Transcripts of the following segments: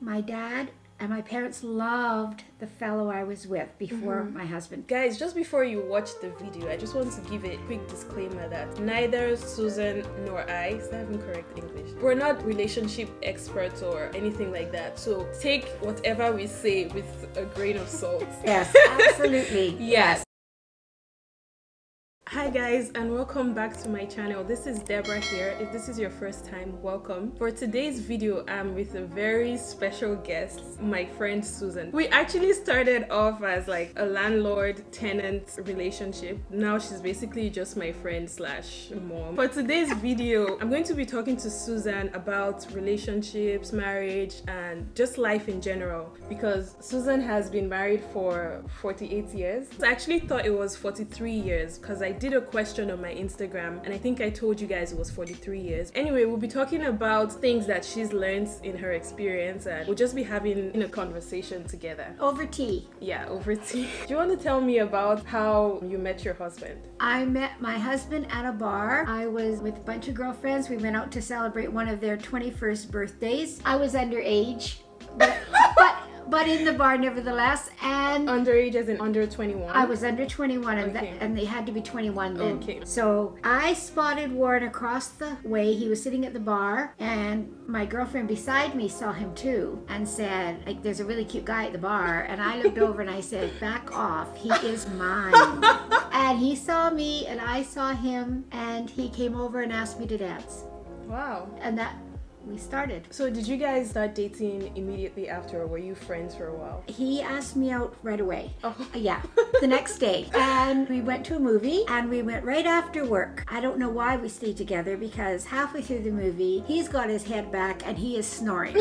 My dad and my parents loved the fellow I was with before my husband. Guys, just before you watch the video, I just want to give a quick disclaimer that neither Susan nor I, is that even correct English? We're not relationship experts or anything like that. So take whatever we say with a grain of salt. Yes, absolutely. Yes. Hi guys, and welcome back to my channel. This is Debra here. If this is your first time, welcome. For today's video, I'm with a very special guest, my friend Susan. We actually started off as like a landlord-tenant relationship. Now she's basically just my friend slash mom. For today's video, I'm going to be talking to Susan about relationships, marriage, and just life in general, because Susan has been married for 48 years. I actually thought it was 43 years because I did a question on my Instagram and I think I told you guys it was 43 years. Anyway, we'll be talking about things that she's learned in her experience, and we'll just be having a conversation together. Over tea. Yeah, over tea. Do you want to tell me about how you met your husband? I met my husband at a bar. I was with a bunch of girlfriends. We went out to celebrate one of their 21st birthdays. I was underage, but in the bar nevertheless. And underage as in under 21? I was under 21 and, okay. And they had to be 21 then. Okay. So I spotted Warren across the way. He was sitting at the bar and my girlfriend beside me saw him too and said, like, there's a really cute guy at the bar. And I looked over and I said, back off, he is mine. And he saw me and I saw him and he came over and asked me to dance. Wow. And that we started. So did you guys start dating immediately after, or were you friends for a while? He asked me out right away. Oh. Yeah, the next day. And we went to a movie and we went right after work. I don't know why we stayed together, because halfway through the movie, he's got his head back and he is snoring.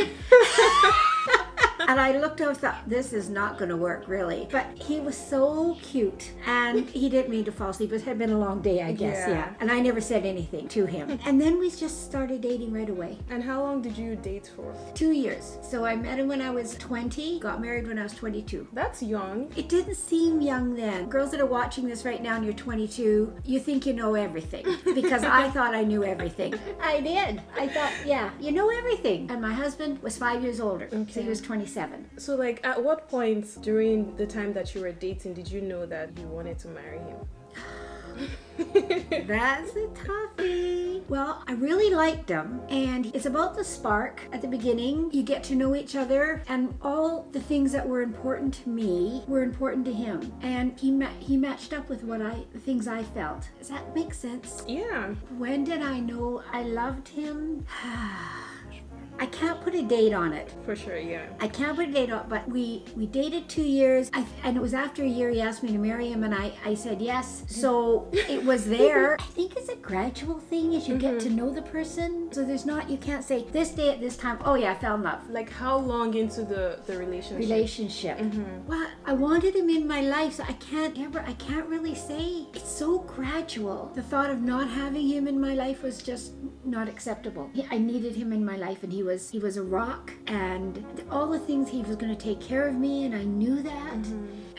And I looked over and thought, this is not going to work, really. But he was so cute. And he didn't mean to fall asleep. It had been a long day, I guess, yeah. And I never said anything to him. And then we just started dating right away. And how long did you date for? 2 years. So I met him when I was 20, got married when I was 22. That's young. It didn't seem young then. Girls that are watching this right now and you're 22, you think you know everything. Because I thought I knew everything. I did. I thought, yeah, you know everything. And my husband was 5 years older. Okay. So he was 27. So like, at what point during the time that you were dating did you know that you wanted to marry him? That's a toughie. Well, I really liked him, and it's about the spark. At the beginning, you get to know each other, and all the things that were important to me were important to him, and he matched up with the things I felt. Does that make sense? Yeah. When did I know I loved him? I can't put a date on it. For sure, yeah. I can't put a date on it, but we dated 2 years, and it was after a year he asked me to marry him, and I said yes. So it was there. I think it's a gradual thing as you get to know the person. So there's not, you can't say this day at this time, oh yeah, I fell in love. Like how long into the relationship? Well, I wanted him in my life, so I can't really say. It's so gradual. The thought of not having him in my life was just not acceptable. I needed him in my life, and he was a rock, and all the things, he was going to take care of me, and I knew that.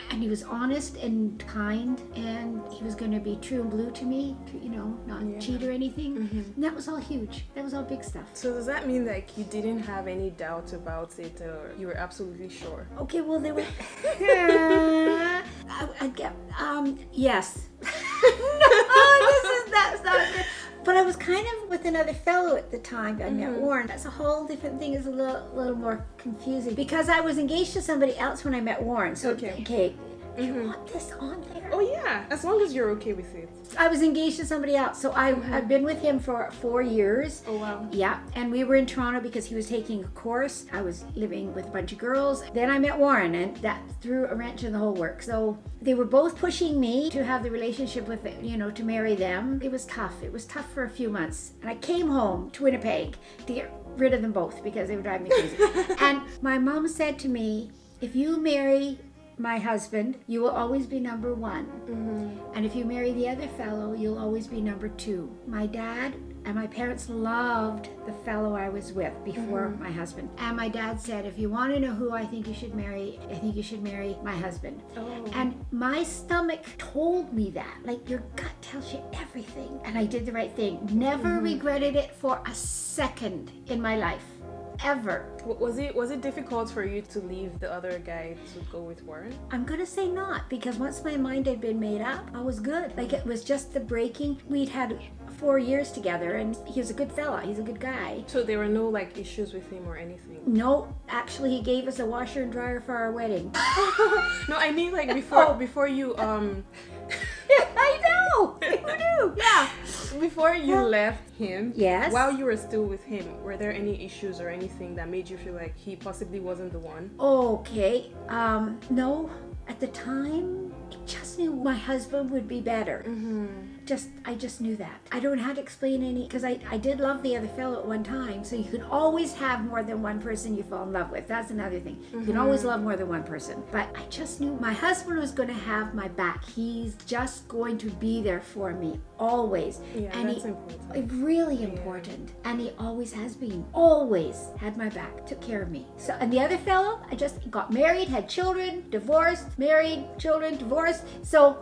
And he was honest and kind, and he was going to be true and blue to me, you know, not cheat or anything. And that was all huge. That was all big stuff. So does that mean like you didn't have any doubt about it, or you were absolutely sure? Okay, well, there were yes. No, that's not good. But I was kind of with another fellow at the time. I met Warren. That's a whole different thing. It's a little more confusing, because I was engaged to somebody else when I met Warren. So okay, you want this on there? Oh yeah, as long as you're okay with it. I was engaged to somebody else, so I've been with him for 4 years. Oh wow. Yeah, and we were in Toronto because he was taking a course. I was living with a bunch of girls. Then I met Warren, and that threw a wrench in the whole work. So they were both pushing me to have the relationship with, you know, to marry them. It was tough. It was tough for a few months. And I came home to Winnipeg to get rid of them both because they were driving me crazy. And my mom said to me, if you marry my husband, you will always be number one. And if you marry the other fellow, you'll always be number two. My dad and my parents loved the fellow I was with before my husband. And my dad said, if you want to know who I think you should marry, I think you should marry my husband. And my stomach told me that. Like, your gut tells you everything. And I did the right thing. Never regretted it for a second in my life. ever. Was it difficult for you to leave the other guy to go with Warren? I'm gonna say not, because once my mind had been made up, I was good. Like, it was just the breaking. We'd had 4 years together, and he was a good fella. He's a good guy. So there were no like issues with him or anything? No, actually, he gave us a washer and dryer for our wedding. No, I mean like before you I know. Who knew? Yeah. Before you left him, yes, while you were still with him, were there any issues or anything that made you feel like he possibly wasn't the one? Okay. No. At the time, I just knew my husband would be better. I just knew that. I don't have to explain any, because I did love the other fellow at one time, so you can always have more than one person you fall in love with. That's another thing. You can always love more than one person. But I just knew my husband was going to have my back. He's just going to be there for me, always. Yeah, and that's important. It's really important. And he always has been. Always had my back. Took care of me. So, and the other fellow, I just got married, had children, divorced, married, children, divorced. So,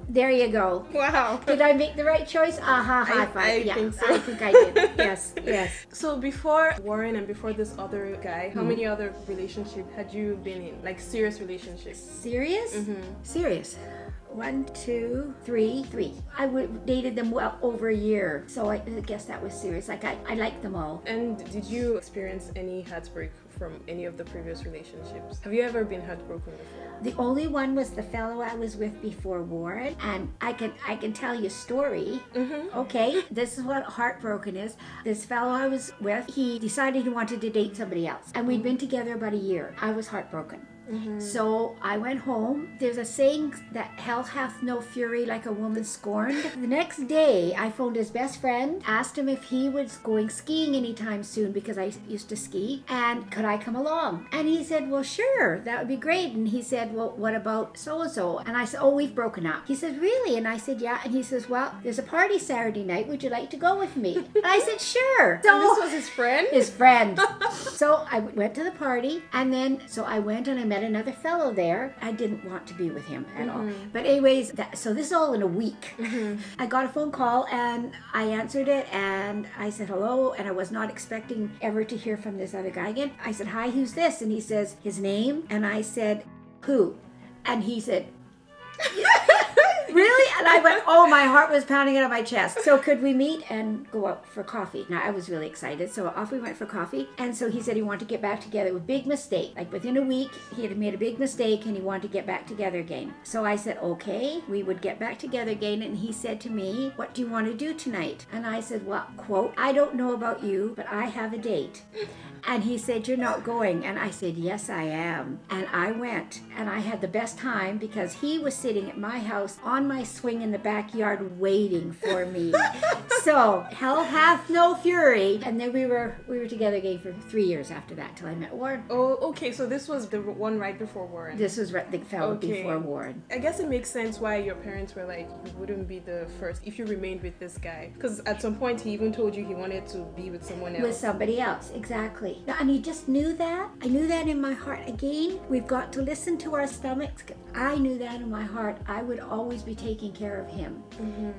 there you go. Wow. Did I make the right choice? High five. I think so. I think I did. Yes, yes. So before Warren and before this other guy, how many other relationships had you been in? Like serious relationships? Serious? Serious. 1, 2, 3. I dated them well over a year, so I guess that was serious. Like I liked them all. And did you experience any heartbreak from any of the previous relationships? Have you ever been heartbroken before? The only one was the fellow I was with before Warren, and I can tell you a story. Okay, this is what heartbroken is. This fellow I was with, he decided he wanted to date somebody else, and we'd been together about a year. I was heartbroken. So I went home. There's a saying that hell hath no fury like a woman scorned. The next day, I phoned his best friend, asked him if he was going skiing anytime soon, because I used to ski, and could I come along? And he said, well, sure, that would be great. And he said, well, what about so-and-so? And I said, oh, we've broken up. He said, really? And I said, yeah. And he says, well, there's a party Saturday night. Would you like to go with me? And I said, sure. So and this was his friend? His friend. So I went to the party, and then, so I went and I met another fellow there. I didn't want to be with him at all. But anyways, so this is all in a week. I got a phone call and I answered it and I said hello, and I was not expecting ever to hear from this other guy again. I said, hi, who's this? And he says his name, and I said, who? And he said, really? And I went, oh, my heart was pounding out of my chest. So could we meet and go out for coffee? Now, I was really excited. So off we went for coffee. And so he said he wanted to get back together. With big mistake. Like within a week, he had made a big mistake and he wanted to get back together again. So I said, okay, we would get back together again. And he said to me, what do you want to do tonight? And I said, well, quote, I don't know about you, but I have a date. And he said, you're not going. And I said, yes, I am. And I went, and I had the best time because he was sitting at my house on my swing in the backyard waiting for me. So hell hath no fury. And then we were together again for 3 years after that till I met Warren. Oh, okay. So this was the one right before Warren. This was the fellow before Warren. I guess it makes sense why your parents were like, you wouldn't be the first if you remained with this guy. Because at some point he even told you he wanted to be with someone else. With somebody else, exactly. And he just knew that. I knew that in my heart. Again, we've got to listen to our stomachs. I knew that in my heart. I would always be taking care of him.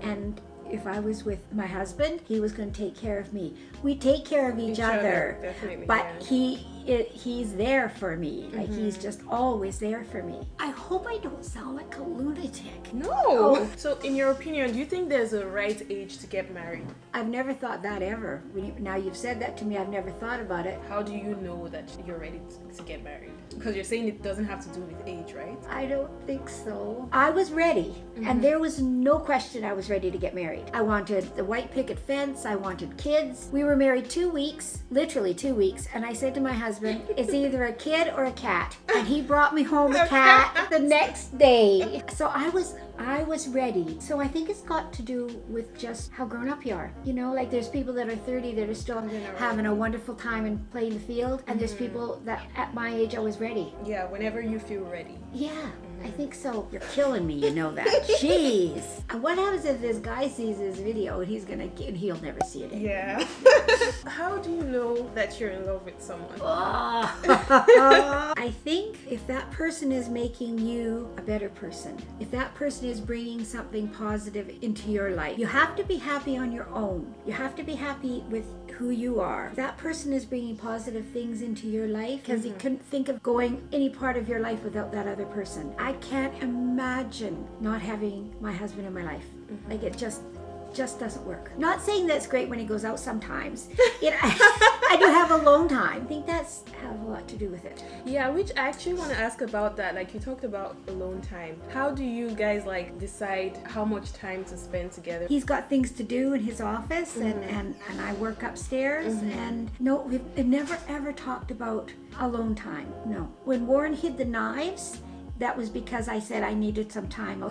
And if I was with my husband, he was going to take care of me. We take care of each other. Definitely, but yeah. He's there for me. Like he's just always there for me. I hope I don't sound like a lunatic. No. Oh. So in your opinion, do you think there's a right age to get married? I've never thought that ever. Now you've said that to me, I've never thought about it. How do you know that you're ready to get married? Because you're saying it doesn't have to do with age, right? I don't think so. I was ready, and there was no question I was ready to get married. I wanted the white picket fence, I wanted kids. We were married 2 weeks, literally 2 weeks, and I said to my husband, it's either a kid or a cat. And he brought me home a cat the next day. So I was ready. So I think it's got to do with just how grown up you are. You know, like there's people that are 30 that are still having a wonderful time and playing the field, and there's people that at my age I was ready. Yeah, whenever you feel ready. Yeah. I think so. You're killing me, you know that. Jeez. And what happens if this guy sees this video and he'll never see it again? Yeah. How do you know that you're in love with someone? Oh. I think if that person is making you a better person, if that person is bringing something positive into your life, you have to be happy on your own. You have to be happy with who you are. If that person is bringing positive things into your life, because you couldn't think of going any part of your life without that other person. I can't imagine not having my husband in my life. Like, it just doesn't work. Not saying that's great when he goes out sometimes. I do have alone time. I think that's have a lot to do with it. Yeah, which I actually want to ask about that. Like, you talked about alone time. How do you guys like decide how much time to spend together? He's got things to do in his office, and I work upstairs, and no, we've never ever talked about alone time. No. When Warren hid the knives, that was because I said I needed some time.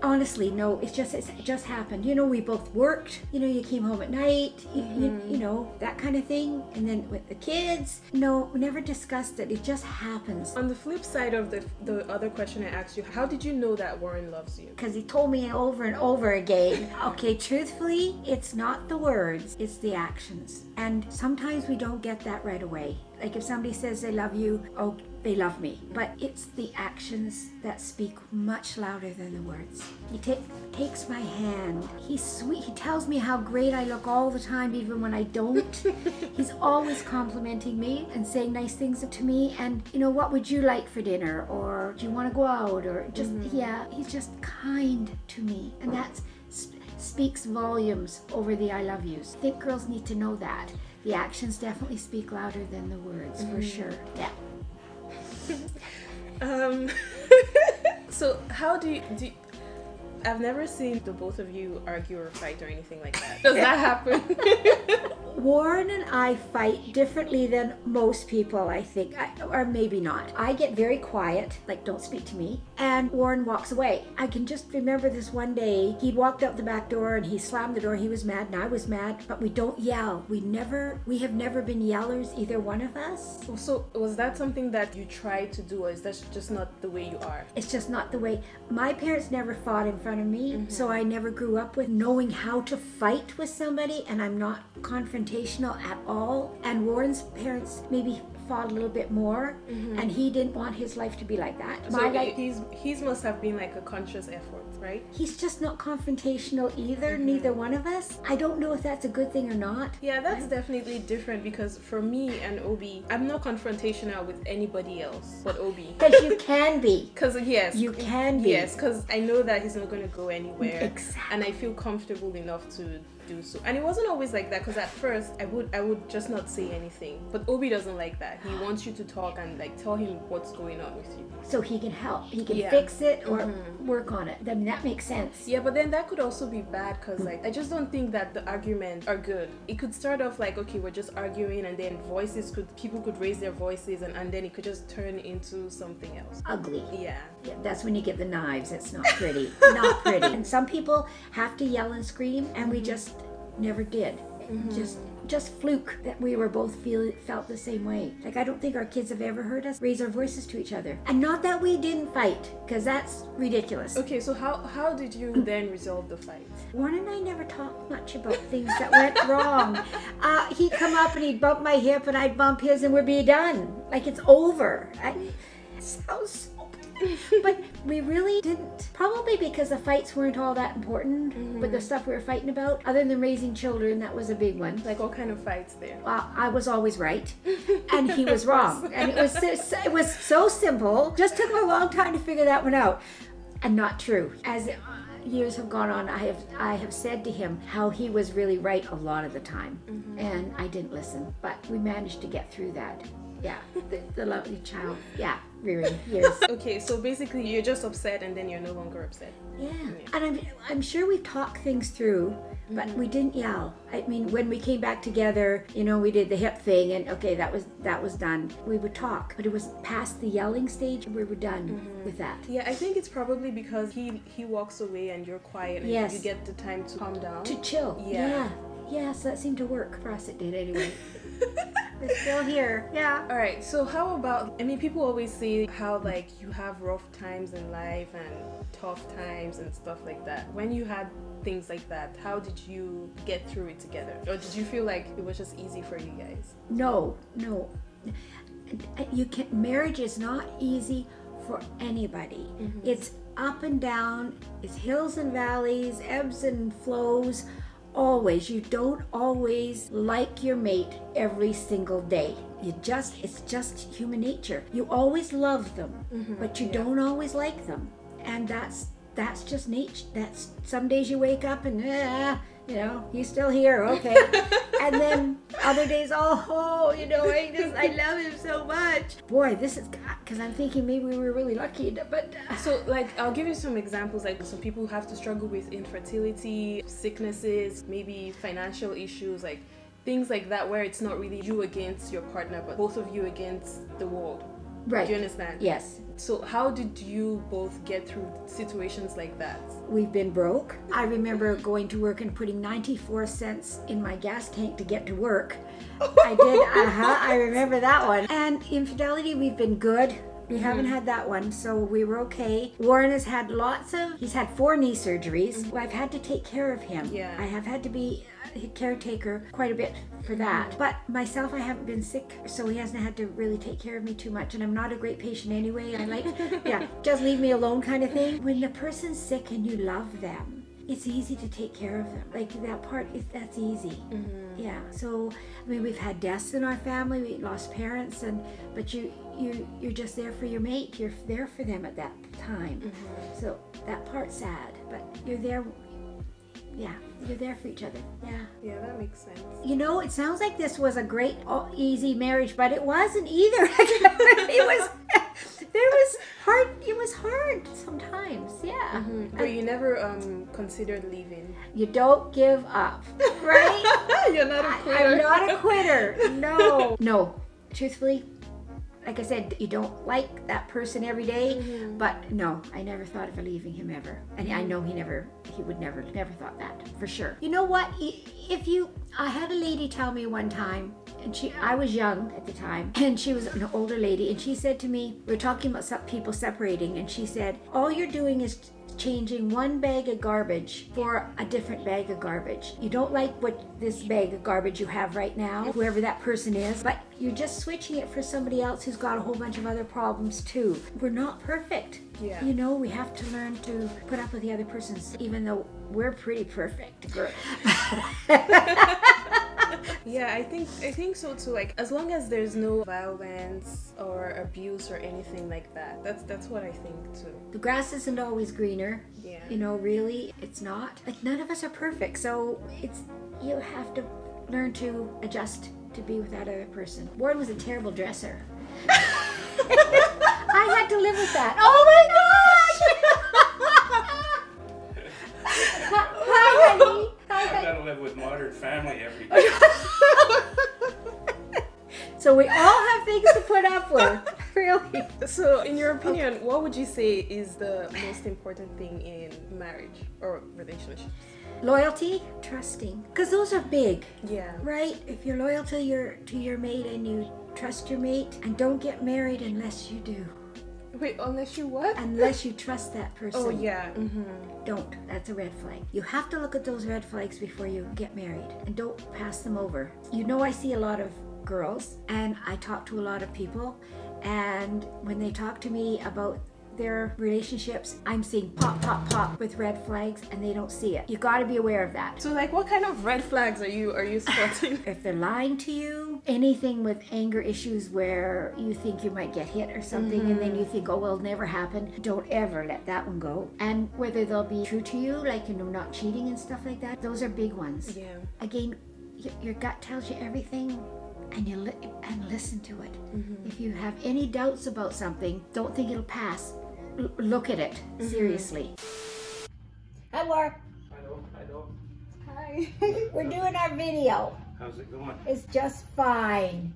Honestly, no, it just happened. You know, we both worked. You know, you came home at night, you know, that kind of thing. And then with the kids, no, we never discussed it. It just happens. On the flip side of the other question I asked you, how did you know that Warren loves you? Because he told me over and over again. Okay, truthfully, it's not the words, it's the actions. And sometimes we don't get that right away. Like, if somebody says they love you, oh, they love me. But it's the actions that speak much louder than the words. He takes my hand. He's sweet. He tells me how great I look all the time, even when I don't. He's always complimenting me and saying nice things to me. And, you know, what would you like for dinner? Or do you want to go out? Or just, yeah, he's just kind to me. And that speaks volumes over the I love yous. I think girls need to know that. The actions definitely speak louder than the words, for sure. Yeah. So how do you I've never seen the both of you argue or fight or anything like that. Does that happen? Warren and I fight differently than most people, I think, or maybe not. I get very quiet, like don't speak to me, and Warren walks away. I can just remember this one day, he walked out the back door and he slammed the door. He was mad and I was mad, but we don't yell. We have never been yellers, either one of us. So was that something that you tried to do, or is that just not the way you are? It's just not the way. My parents never fought in front of me, so I never grew up with knowing how to fight with somebody, and I'm not confrontational at all. And Warren's parents maybe fought a little bit more, and he didn't want his life to be like that. So his must have been like a conscious effort, right? He's just not confrontational either, neither one of us. I don't know if that's a good thing or not. Yeah, that's definitely different, because for me and Obi, I'm not confrontational with anybody else but Obi. Because you can be. Because yes. You can be. Yes, because I know that he's not going to go anywhere. Exactly. And I feel comfortable enough to do so. And it wasn't always like that, because at first I would just not say anything. But Obi doesn't like that. He wants you to talk and like tell him what's going on with you. So he can help. He can fix it or work on it. Then that makes sense. Yeah, but then that could also be bad, because like I just don't think that the arguments are good. It could start off like, okay, we're just arguing, and then people could raise their voices, and then it could just turn into something else. Ugly. Yeah. Yeah, that's when you get the knives. It's not pretty. Not pretty. And some people have to yell and scream, and we just never did. Just fluke that we were both felt the same way. Like, I don't think our kids have ever heard us raise our voices to each other. And not that we didn't fight, because that's ridiculous. Okay, so how did you then resolve the fight? Warren and I never talked much about things that went wrong. He'd come up and he'd bump my hip and I'd bump his, and we'd be done. Like, it's over. It sounds so but we really didn't. Probably because the fights weren't all that important, but the stuff we were fighting about, other than raising children, that was a big one. Like, what kind of fights there? I was always right, and he was wrong. And it was so simple. Just took me a long time to figure that one out. And not true. As years have gone on, I have said to him how he was really right a lot of the time, and I didn't listen. But we managed to get through that. Yeah, the lovely child. Yeah, rearing years. Okay, so basically you're just upset, and then you're no longer upset. Yeah, and I'm sure we've talked things through, but we didn't yell. I mean, when we came back together, you know, we did the hip thing, and okay, that was done. We would talk, but it was past the yelling stage, and we were done with that. Yeah, I think it's probably because he walks away and you're quiet, and you get the time to calm down. To chill. Yeah, so that seemed to work. For us it did anyway. We're still here. Yeah. All right, so how about, I mean, people always say how like you have rough times in life and tough times and stuff like that. When you had things like that, how did you get through it together? Or did you feel like it was just easy for you guys? No. Marriage is not easy for anybody. It's up and down, it's hills and valleys, ebbs and flows. Always, you don't always like your mate every single day. It's just human nature. You always love them, but you don't always like them, and that's just nature. That's some days you wake up and he's still here, okay. And then other days, I love him so much. Boy, this is, because I'm thinking maybe we were really lucky, but... So, like, I'll give you some examples. Like, some people have to struggle with infertility, sicknesses, maybe financial issues, like things like that, where it's not really you against your partner, but both of you against the world. Right. Do you understand? Yes. So how did you both get through situations like that? We've been broke. I remember going to work and putting 94 cents in my gas tank to get to work. I did, I remember that one. And infidelity, we've been good. We haven't had that one, so we were okay. Warren has had he's had 4 knee surgeries. I've had to take care of him. Yeah. I have had to be a caretaker quite a bit for that. But myself, I haven't been sick, so he hasn't had to really take care of me too much. And I'm not a great patient anyway. I like, just leave me alone kind of thing. When the person's sick and you love them, it's easy to take care of them. Like that part, that's easy. Yeah. So I mean, we've had deaths in our family. We lost parents, but you're just there for your mate. You're there for them at that time. So that part's sad, but you're there. Yeah, you're there for each other. Yeah, that makes sense. You know, it sounds like this was a great, easy marriage, but it wasn't either. It was hard sometimes, yeah. But you never considered leaving? You don't give up, right? You're not a quitter. I'm not a quitter, no. No, truthfully, like I said, you don't like that person every day, but no, I never thought of leaving him ever. And I know he would never thought that, for sure. You know what, I had a lady tell me one time, and I was young at the time, and she was an older lady, and she said to me, we were talking about some people separating, and she said, all you're doing is changing one bag of garbage for a different bag of garbage. You don't like this bag of garbage you have right now, whoever that person is, but you're just switching it for somebody else who's got a whole bunch of other problems too. We're not perfect. Yeah. You know, we have to learn to put up with the other person's, even though we're pretty perfect. Yeah, I think so too. Like, as long as there's no violence or abuse or anything like that, that's what I think too. The grass isn't always greener. Yeah. You know, really, it's not. Like, none of us are perfect, so you have to learn to adjust to be with that other person. Warren was a terrible dresser. I had to live with that. Oh my gosh! Hi, honey. I've got to live with modern family every day. So we all have things to put up with, really. So, in your opinion, what would you say is the most important thing in marriage or relationships? Loyalty, trusting, because those are big. Yeah. Right? If you're loyal to your mate and you trust your mate, and don't get married unless you do. Wait, unless you what? Unless you trust that person. Oh, yeah. Don't. That's a red flag. You have to look at those red flags before you get married, and don't pass them over. You know, I see a lot of girls, and I talk to a lot of people, and when they talk to me about their relationships, I'm seeing pop, pop, pop with red flags, and they don't see it. You got to be aware of that. So, like, what kind of red flags are you spotting? If they're lying to you, anything with anger issues where you think you might get hit or something, and then you think, oh, well, it'll never happen. Don't ever let that one go. And whether they'll be true to you, like, not cheating and stuff like that, those are big ones. Yeah. Again, your gut tells you everything, and listen to it. If you have any doubts about something, don't think it'll pass. Look at it seriously. Hi, War. Hello. Hi. We're doing our video. How's it going? It's just fine.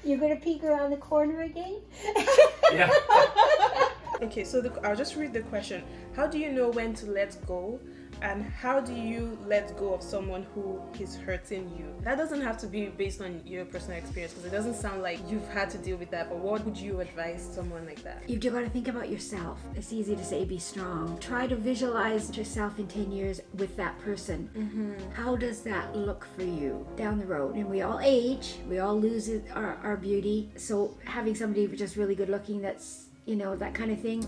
You're gonna peek around the corner again? Yeah. Okay, so I'll just read the question. How do you know when to let go And how do you let go of someone who is hurting you? That doesn't have to be based on your personal experience, because it doesn't sound like you've had to deal with that, but what would you advise someone like that? You've got to think about yourself. It's easy to say be strong. Try to visualize yourself in 10 years with that person. How does that look for you down the road? And we all age, we all lose our beauty. So having somebody just really good looking, that's, you know, that kind of thing,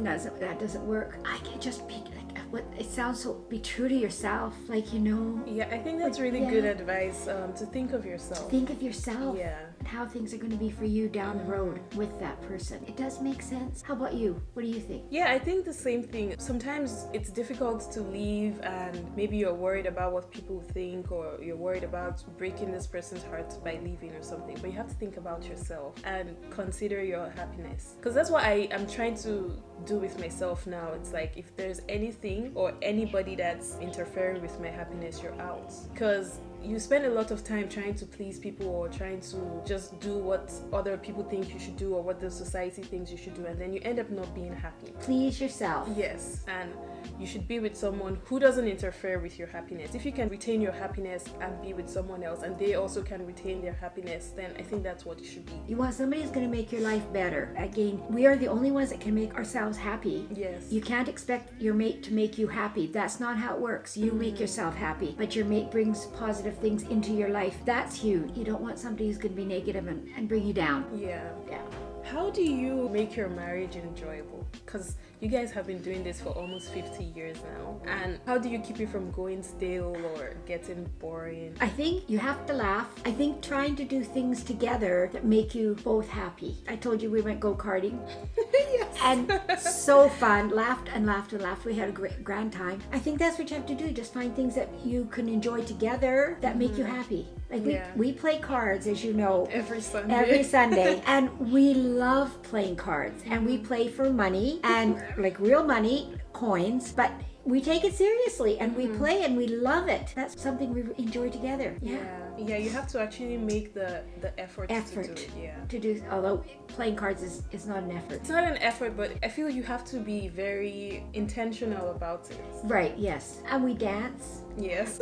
that doesn't work. I can just be like, what it sounds so, be true to yourself, like, you know. Yeah, I think that's really good advice, to think of yourself. Think of yourself. Yeah. And how things are going to be for you down the road with that person. It does make sense. How about you? What do you think? Yeah, I think the same thing. Sometimes it's difficult to leave, and maybe you're worried about what people think, or you're worried about breaking this person's heart by leaving or something. But you have to think about yourself and consider your happiness. Because that's what I am trying to do with myself now. It's like, if there's anything or anybody that's interfering with my happiness, you're out. Because you spend a lot of time trying to please people, or trying to just do what other people think you should do, or what the society thinks you should do, and then you end up not being happy. Please yourself. Yes, and you should be with someone who doesn't interfere with your happiness. If you can retain your happiness and be with someone else, and they also can retain their happiness, then I think that's what it should be. You want somebody who's going to make your life better. Again, we are the only ones that can make ourselves happy. Yes. You can't expect your mate to make you happy. That's not how it works. You make yourself happy, but your mate brings positive things into your life. That's huge. You don't want somebody who's going to be negative and bring you down. Yeah. Yeah. How do you make your marriage enjoyable? Because you guys have been doing this for almost 50 years now. And how do you keep it from going stale or getting boring? I think you have to laugh. I think trying to do things together that make you both happy. I told you we went go-karting. Yes. And so fun. Laughed and laughed and laughed. We had a great grand time. I think that's what you have to do. Just find things that you can enjoy together that make you happy. Like we play cards, as you know, Every Sunday. every Sunday, and we love playing cards, and we play for money, and like real money, coins, but we take it seriously, and we play, and we love it. That's something we enjoy together. Yeah, you have to actually make the effort to do it. Yeah. To do, although playing cards is not an effort. It's not an effort, but I feel you have to be very intentional about it. Right, yes. And we dance. Yes.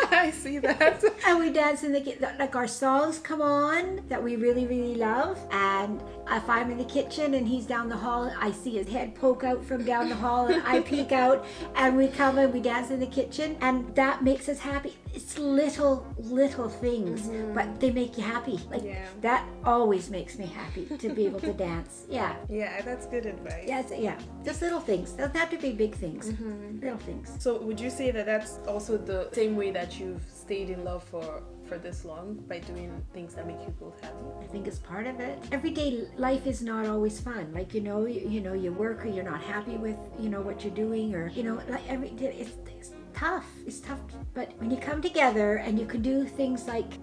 I see that. And we dance in like our songs come on that we really, really love. And if I'm in the kitchen and he's down the hall, I see his head poke out from down the hall, and I peek out, and we come and we dance in the kitchen, and that makes us happy. It's little things, but they make you happy. Like that always makes me happy to be able to dance. Yeah. Yeah, that's good advice. Yes, yeah. Just little things. Doesn't have to be big things. Little things. So would you say that that's also the same way that you've stayed in love for this long, by doing things that make you both happy? I think it's part of it. Everyday life is not always fun. Like, you know, you work, or you're not happy with, what you're doing, or, like every day it's tough. It's tough. But when you come together and you can do things like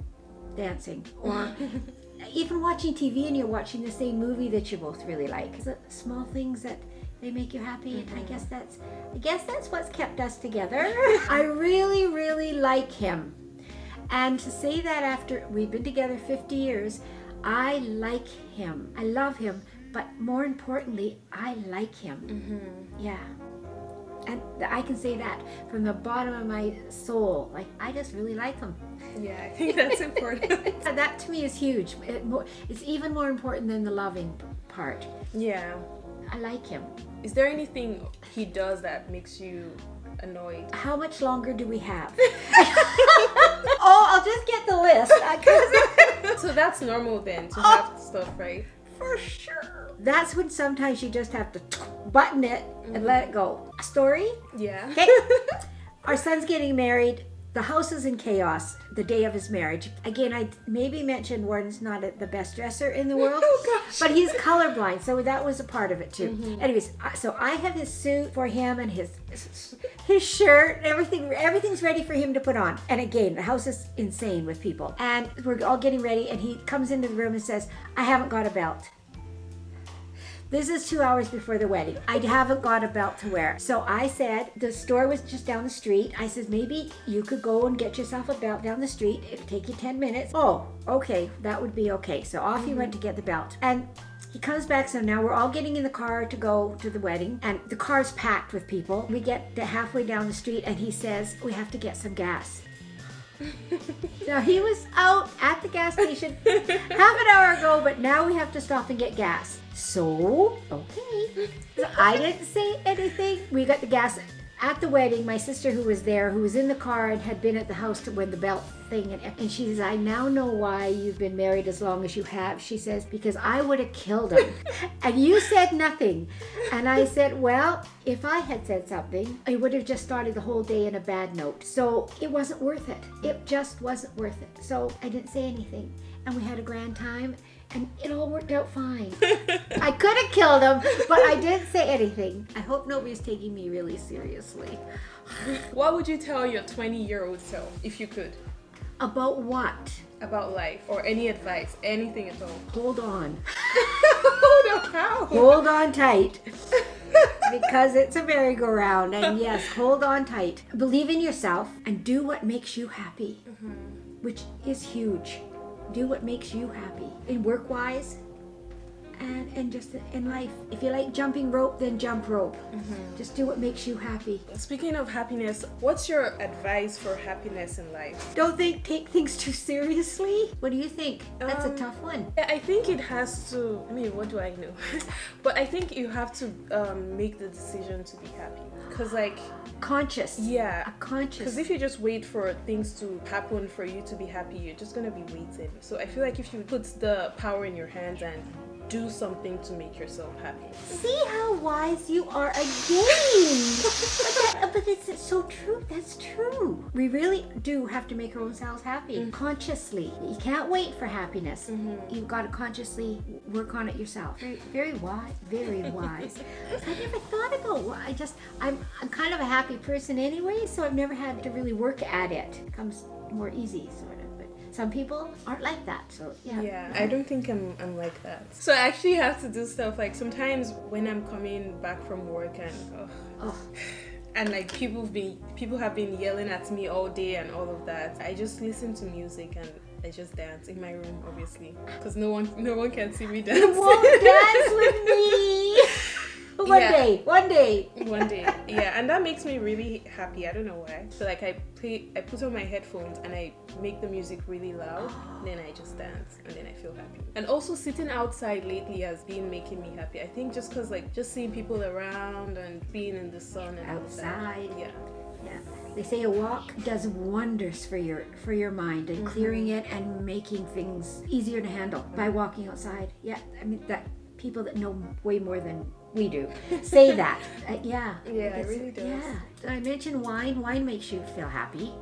dancing, or even watching TV, and you're watching the same movie that you both really like. It's the small things that they make you happy, and I guess that's what's kept us together. I really, really like him. And to say that after we've been together 50 years, I like him. I love him, but more importantly, I like him. Yeah. And I can say that from the bottom of my soul. Like, I just really like him. Yeah, I think that's important. That to me is huge. It's even more important than the loving part. Yeah. I like him. Is there anything he does that makes you annoyed? How much longer do we have? Oh, I'll just get the list. So that's normal then, to have stuff, right? For sure. That's when sometimes you just have to button it and let it go. A story? Yeah. Okay. Our son's getting married. The house is in chaos the day of his marriage. Again, I maybe mentioned Warren's not the best dresser in the world, but he's colorblind, so that was a part of it too. Anyways, so I have his suit for him, and his shirt, everything's ready for him to put on. And again, the house is insane with people. And we're all getting ready, and he comes into the room and says, "I haven't got a belt." This is 2 hours before the wedding. I haven't got a belt to wear. So I said, the store was just down the street. I said, maybe you could go and get yourself a belt down the street. It'll take you 10 minutes. Oh, okay, that would be okay. So off he went to get the belt. And He comes back, so now we're all getting in the car to go to the wedding, and the car's packed with people. We get to halfway down the street, and he says, we have to get some gas. Now, he was out at the gas station half an hour ago, but now we have to stop and get gas. So, okay. So I didn't say anything. We got the gas at the wedding. My sister, who was there, who was in the car and had been at the house to win the belt thing, and she says, I now know why you've been married as long as you have. She says, because I would have killed him. And you said nothing. And I said, well, if I had said something, I would have just started the whole day in a bad note. So it wasn't worth it. It just wasn't worth it. So I didn't say anything. And we had a grand time, and it all worked out fine. I could have killed him, but I didn't say anything. I hope nobody's taking me really seriously. What would you tell your 20-year-old self, if you could? About what? About life, or any advice, anything at all. Hold on. Hold on, how? Hold on tight. Because it's a merry-go-round, and yes, hold on tight. Believe in yourself and do what makes you happy, which is huge. Do what makes you happy, in work-wise and just in life. If you like jumping rope, then jump rope. Just do what makes you happy. Speaking of happiness, what's your advice for happiness in life? Don't take things too seriously. What do you think? That's a tough one. Yeah, I think it has to, I mean, what do I know? But I think you have to make the decision to be happy. Because like... Conscious. Yeah. A conscious. Because if you just wait for things to happen for you to be happy, you're just going to be waiting. So I feel like if you put the power in your hands and do something to make yourself happy. See how wise you are again. But it's so true. That's true. We really do have to make our own selves happy. Consciously. You can't wait for happiness. You've got to consciously work on it yourself. Very, very wise. Very wise. I never thought about what I'm kind of a happy person anyway, so I've never had to really work at it. It comes more easy, sort of. Some people aren't like that, so yeah. Yeah, I don't think I'm like that. So I actually have to do stuff like sometimes when I'm coming back from work and and like people have been yelling at me all day and all of that. I just listen to music and I just dance in my room, obviously, because no one can see me dance. You won't dance with me. One day. Yeah, and that makes me really happy. I don't know why. So like I put on my headphones and I make the music really loud, then I just dance and then I feel happy. And also sitting outside lately has been making me happy. I think just because like just seeing people around and being in the sun and outside. Yeah. They say a walk does wonders for your mind and clearing it and making things easier to handle by walking outside. Yeah, I mean that people that know way more than we do say that. Yeah, it really does. Yeah. Did I mention wine? Wine makes you feel happy.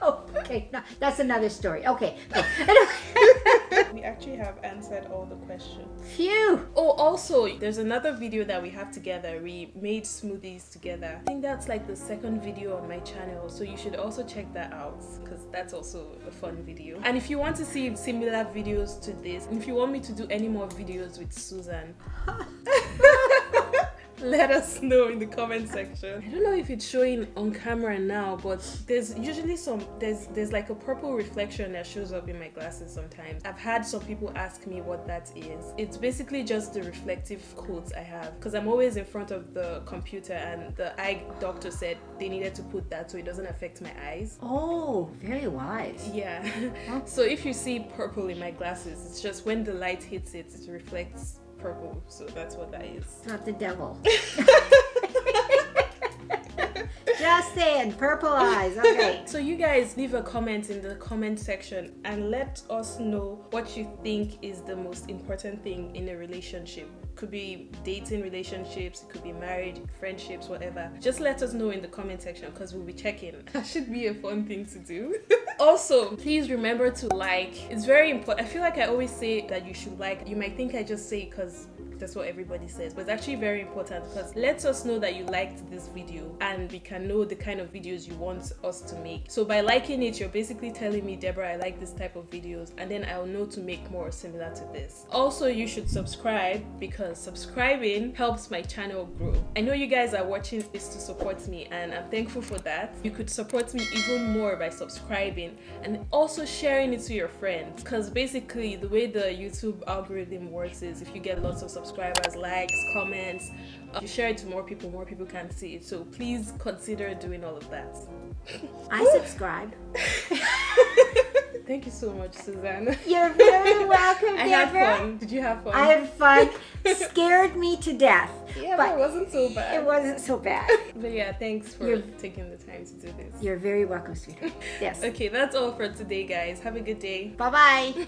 Oh, okay, no, that's another story. Okay. We actually have answered all the questions. Phew! Oh, also, there's another video that we have together. We made smoothies together. I think that's like the second video on my channel, so you should also check that out because that's also a fun video. And if you want to see similar videos to this, and if you want me to do any more videos with Susan, let us know in the comment section. I don't know if it's showing on camera now, but there's usually there's like a purple reflection that shows up in my glasses sometimes. I've had some people ask me what that is. It's basically just the reflective coats I have because I'm always in front of the computer, and the eye doctor said they needed to put that so it doesn't affect my eyes. Oh, very wise. Yeah. So if you see purple in my glasses, it's just when the light hits it reflects purple, so that's what that is. It's not the devil. Just saying, purple eyes. Okay. So you guys leave a comment in the comment section and let us know what you think is the most important thing in a relationship. Could be dating relationships, it could be marriage, friendships, whatever. Just let us know in the comment section because we'll be checking. That should be a fun thing to do. Also, please remember to like. It's very important. I feel like I always say that you should like. You might think I just say it because That's what everybody says, but it's actually very important because it lets us know that you liked this video and we can know the kind of videos you want us to make. So by liking it, you're basically telling me, Deborah, I like this type of videos, and then I'll know to make more similar to this. Also, you should subscribe because subscribing helps my channel grow. I know you guys are watching this to support me, and I'm thankful for that. You could support me even more by subscribing and also sharing it to your friends, because basically the way the YouTube algorithm works is if you get lots of subscribers, likes, comments, you share it to more people can see it. So please consider doing all of that. I subscribe. Thank you so much, Suzanne. You're very welcome, I had Debra. fun. Did you have fun? I had fun. Scared me to death. Yeah, but it wasn't so bad. It wasn't so bad. But yeah, thanks for taking the time to do this. You're very welcome, sweetheart. Yes. Okay, that's all for today, guys. Have a good day. Bye-bye.